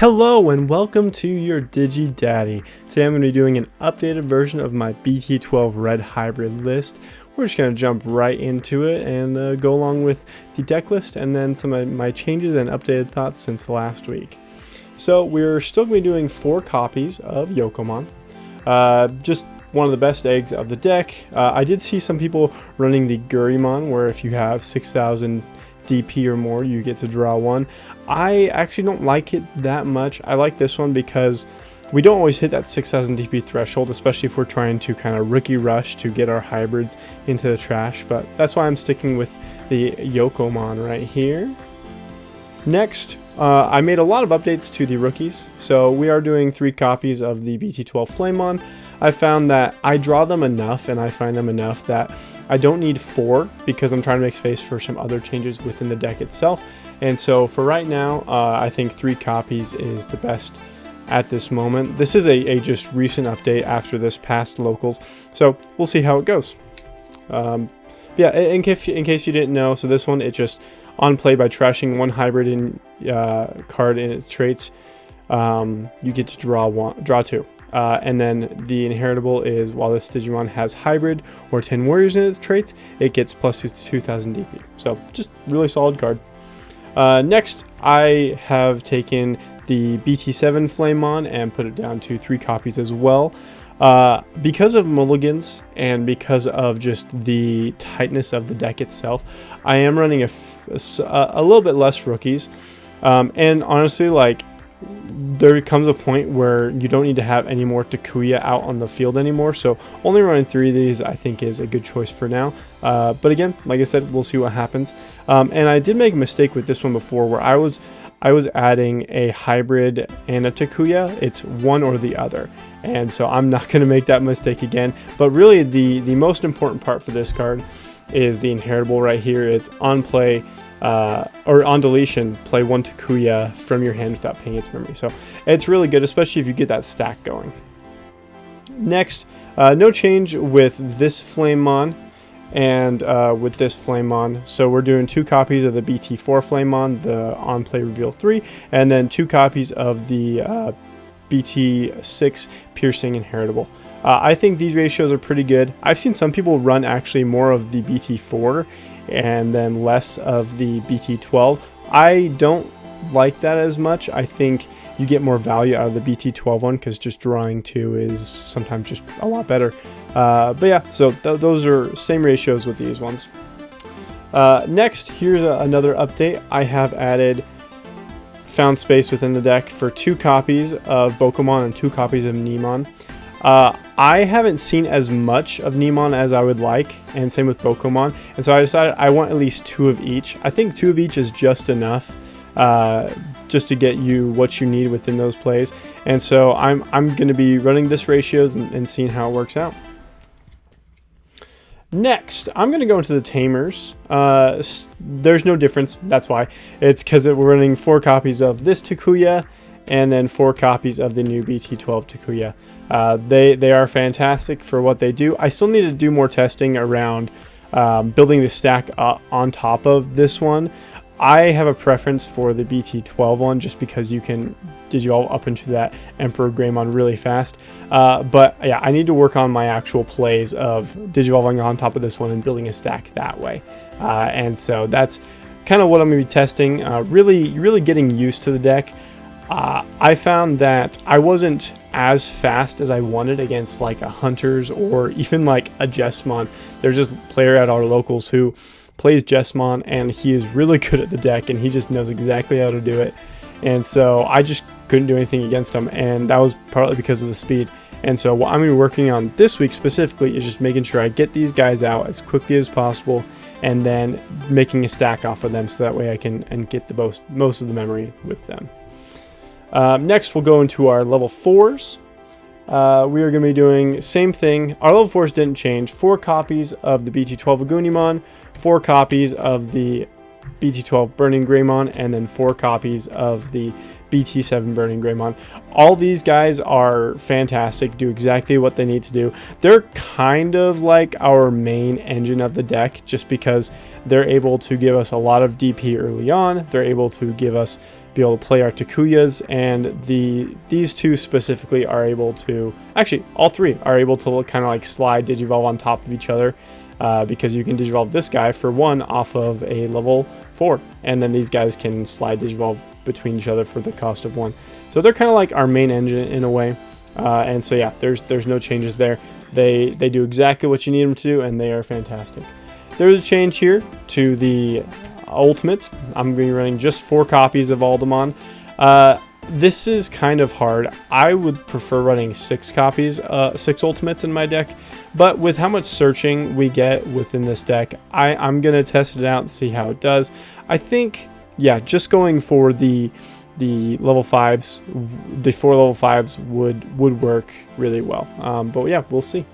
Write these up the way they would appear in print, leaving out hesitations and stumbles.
Hello and welcome to your Digi Daddy. Today I'm going to be doing an updated version of my BT12 Red Hybrid list. We're just going to jump right into it and go along with the deck list and then some of my changes and updated thoughts since last week. So we're still going to be doing 4 copies of Yokomon. Just one of the best eggs of the deck. I did see some people running the Gurimon, where if you have 6,000 DP or more, you get to draw one. I actually don't like it that much. I like this one because we don't always hit that 6,000 DP threshold, especially if we're trying to kind of rookie rush to get our hybrids into the trash, but that's why I'm sticking with the Yokomon right here. Next, I made a lot of updates to the rookies, so we are doing 3 copies of the BT12 Flamemon. I found that I draw them enough and I find them enough that I don't need 4 because I'm trying to make space for some other changes within the deck itself. And so for right now, I think 3 copies is the best at this moment. This is a just recent update after this past locals, so we'll see how it goes. Yeah, in case you didn't know, so this one, it just on play by trashing 1 hybrid in card in its traits, you get to draw 2. And then the inheritable is, while this Digimon has hybrid or 10 warriors in its traits, it gets plus 2,000 DP. So just really solid card. Next, I have taken the BT7 Flamemon and put it down to 3 copies as well. Because of mulligans and because of just the tightness of the deck itself, I am running a little bit less rookies. And honestly, like, there comes a point where you don't need to have any more Takuya out on the field anymore, so only running 3 of these I think is a good choice for now. But again, like I said, we'll see what happens. And I did make a mistake with this one before, where I was adding a hybrid and a Takuya. It's one or the other, and so I'm not going to make that mistake again. But really, the most important part for this card is the inheritable right here. It's on play, or on deletion, play 1 Takuya from your hand without paying its memory. So it's really good, especially if you get that stack going. Next, no change with this Flamemon and with this Flamemon. So we're doing 2 copies of the BT4 Flamemon, the on play reveal 3, and then 2 copies of the BT6 piercing inheritable. I think these ratios are pretty good. I've seen some people run actually more of the BT4 and then less of the BT12. I don't like that as much. I think you get more value out of the BT12 one because just drawing 2 is sometimes just a lot better. But yeah, so those are same ratios with these ones. Next, here's another update. I have found space within the deck for 2 copies of Bokomon and 2 copies of Nemon. I haven't seen as much of Nemon as I would like, and same with Bokomon, and so I decided I want at least 2 of each. I think 2 of each is just enough, just to get you what you need within those plays, and so I'm going to be running this ratios and seeing how it works out. Next, I'm going to go into the Tamers. There's no difference, that's why. It's because we're running 4 copies of this Takuya and then 4 copies of the new BT12 Takuya. They are fantastic for what they do. I still need to do more testing around building the stack on top of this one. I have a preference for the BT12 one just because you can digivolve up into that Emperor Greymon really fast. But yeah, I need to work on my actual plays of digivolving on top of this one and building a stack that way. And so that's kind of what I'm going to be testing, really getting used to the deck. I found that I wasn't as fast as I wanted against like a Hunters or even like a Jesmon. There's this player at our locals who plays Jesmon and he is really good at the deck and he just knows exactly how to do it. And so I just couldn't do anything against him, and that was partly because of the speed. And so what I'm going to be working on this week specifically is just making sure I get these guys out as quickly as possible and then making a stack off of them so that way I can get the most of the memory with them. Next, we'll go into our level 4s. We are going to be doing same thing. Our level 4s didn't change. 4 copies of the BT12 Agunimon, 4 copies of the BT12 Burning Greymon, and then 4 copies of the BT7 Burning Greymon. All these guys are fantastic, do exactly what they need to do. They're kind of like our main engine of the deck just because they're able to give us a lot of DP early on. They're able to give us be able to play our Takuyas, and these two specifically are able to, actually all three are able to kind of like slide Digivolve on top of each other, because you can Digivolve this guy for 1 off of a level 4, and then these guys can slide Digivolve between each other for the cost of 1. So they're kind of like our main engine in a way, and so yeah, there's no changes there. They do exactly what you need them to do, and they are fantastic. There's a change here to the ultimates. I'm going to be running just 4 copies of Aldemon. This is kind of hard. I would prefer running 6 copies, 6 ultimates in my deck, but with how much searching we get within this deck, I'm going to test it out and see how it does. I think, yeah, just going for the level 5s, the 4 level 5s would work really well. But yeah, we'll see.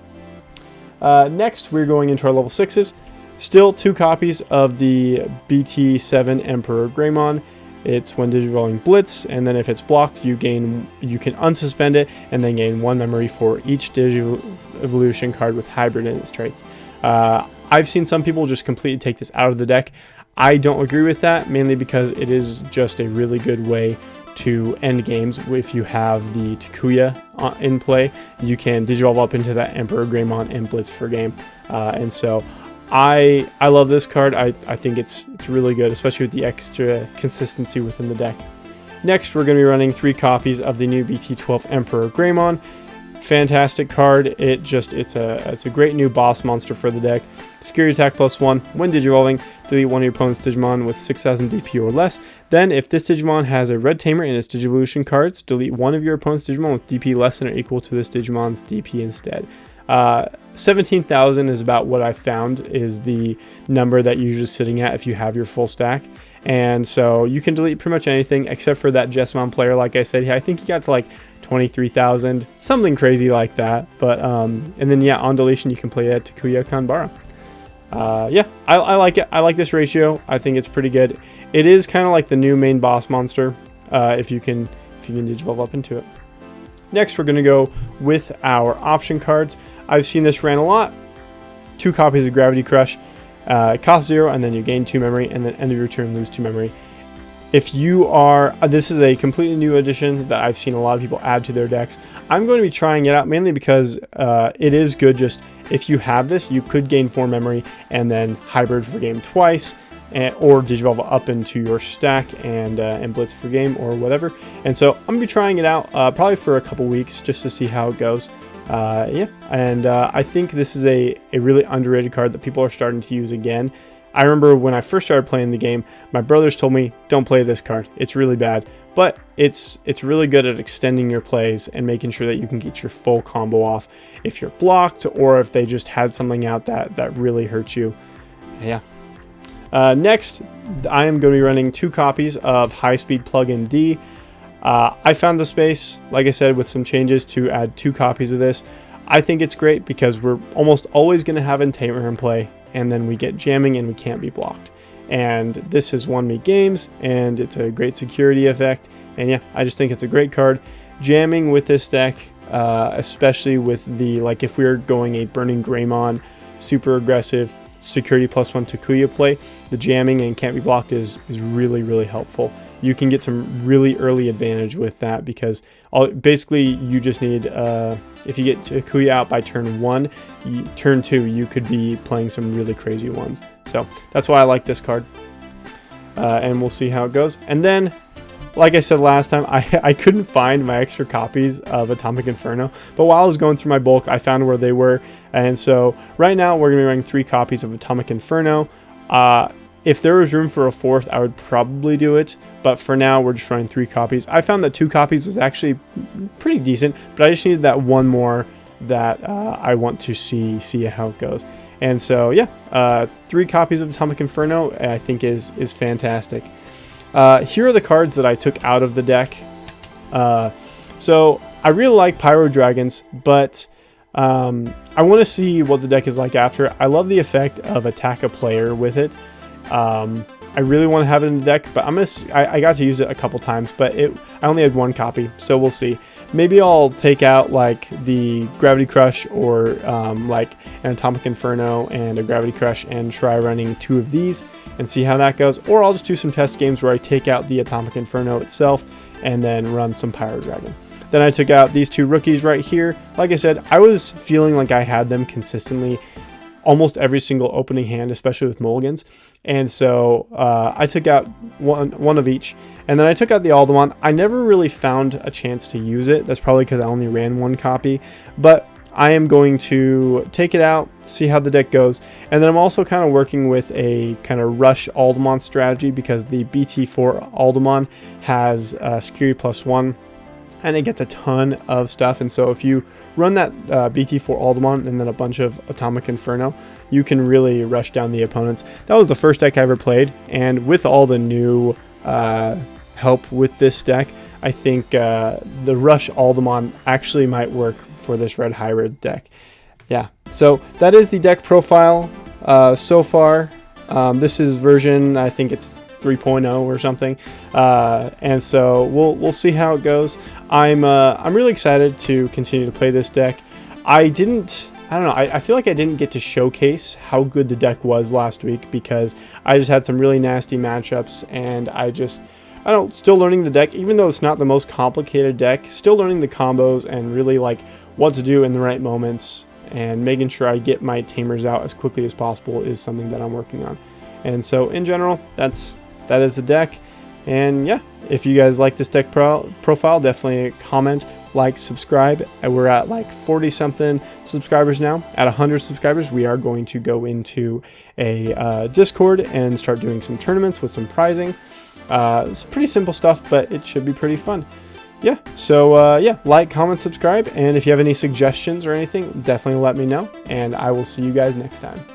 Next, we're going into our level 6s. Still 2 copies of the BT7 Emperor Greymon. It's when Digivolving Blitz, and then if it's blocked, you can unsuspend it and then gain 1 memory for each Digivolution card with Hybrid in its traits. I've seen some people just completely take this out of the deck. I don't agree with that, mainly because it is just a really good way to end games. If you have the Takuya in play, you can Digivolve up into that Emperor Greymon and Blitz for game, and so I love this card. I think it's really good, especially with the extra consistency within the deck. Next, we're going to be running 3 copies of the new BT12 Emperor Greymon. Fantastic card. It's a great new boss monster for the deck. Security attack +1. When Digivolving, delete one of your opponent's Digimon with 6000 DP or less. Then, if this Digimon has a red tamer in its Digivolution cards, delete one of your opponent's Digimon with DP less than or equal to this Digimon's DP instead. 17,000 is about what I found is the number that you're usually sitting at if you have your full stack. And so you can delete pretty much anything except for that Jessamon player. Like I said, I think he got to like 23,000, something crazy like that. But and then yeah, on deletion you can play that Takuya Kanbara. Yeah, I like it. I like this ratio. I think it's pretty good. It is kind of like the new main boss monster, if you can Digivolve up into it. Next, we're going to go with our option cards. I've seen this ran a lot. 2 copies of Gravity Crush. Cost 0, and then you gain 2 memory, and then end of your turn lose 2 memory. If you are, this is a completely new addition that I've seen a lot of people add to their decks. I'm going to be trying it out mainly because it is good. Just if you have this, you could gain 4 memory and then Hybrid for game twice, or Digivolve up into your stack and Blitz for game or whatever. And so I'm gonna be trying it out probably for a couple weeks just to see how it goes. Yeah, and I think this is a really underrated card that people are starting to use again. I remember when I first started playing the game, my brothers told me, don't play this card, it's really bad. But it's really good at extending your plays and making sure that you can get your full combo off if you're blocked or if they just had something out that really hurts you. Yeah. Next, I am going to be running 2 copies of High Speed Plug-in D. I found the space, like I said, with some changes to add 2 copies of this. I think it's great because we're almost always going to have Tamer in play, and then we get jamming and we can't be blocked. And this has won me games, and it's a great security effect. And yeah, I just think it's a great card. Jamming with this deck, especially with the, like if we were going a Burning Greymon, super aggressive, security +1 Takuya play, the jamming and can't be blocked is really, really helpful. You can get some really early advantage with that because basically you just need, if you get Takuya out by turn 1, turn 2 you could be playing some really crazy ones. So that's why I like this card, and we'll see how it goes. And then, like I said last time, I couldn't find my extra copies of Atomic Inferno, but while I was going through my bulk, I found where they were. And so right now we're going to be running 3 copies of Atomic Inferno. If there was room for a 4th, I would probably do it, but for now we're just running 3 copies. I found that 2 copies was actually pretty decent, but I just needed that one more that I want to see how it goes. And so yeah, 3 copies of Atomic Inferno I think is fantastic. Here are the cards that I took out of the deck. So I really like Pyro Dragons, but I want to see what the deck is like after. I love the effect of attack a player with it. I really want to have it in the deck, but I got to use it a couple times, but I only had 1 copy, so we'll see. Maybe I'll take out like the Gravity Crush or like an Atomic Inferno and a Gravity Crush and try running 2 of these and see how that goes, or I'll just do some test games where I take out the Atomic Inferno itself and then run some Pyro Dragon. Then I took out these two rookies right here. Like I said, I was feeling like I had them consistently almost every single opening hand, especially with mulligans. And so I took out one of each. And then I took out the Alderaan. I never really found a chance to use it. That's probably because I only ran one copy. But I am going to take it out, see how the deck goes. And then I'm also kind of working with a kind of rush Alderaan strategy, because the BT4 Alderaan has Security +1. And it gets a ton of stuff, and so if you run that BT4 Alderaan and then a bunch of Atomic Inferno, you can really rush down the opponents. That was the first deck I ever played, and with all the new help with this deck, I think the rush Alderaan actually might work for this Red Hybrid deck. Yeah, so that is the deck profile so far. This is version, I think it's 3.0 or something, and so we'll see how it goes. I'm really excited to continue to play this deck. I don't know, I feel like I didn't get to showcase how good the deck was last week, because I just had some really nasty matchups, and still learning the deck, even though it's not the most complicated deck, still learning the combos and really like what to do in the right moments, and making sure I get my tamers out as quickly as possible is something that I'm working on. And so in general, that is the deck. And yeah, if you guys like this deck profile, definitely comment, like, subscribe. We're at like 40 something subscribers now. At 100 subscribers, we are going to go into a Discord and start doing some tournaments with some prizing. It's pretty simple stuff, but it should be pretty fun. Yeah, so yeah, like, comment, subscribe, and if you have any suggestions or anything, definitely let me know, and I will see you guys next time.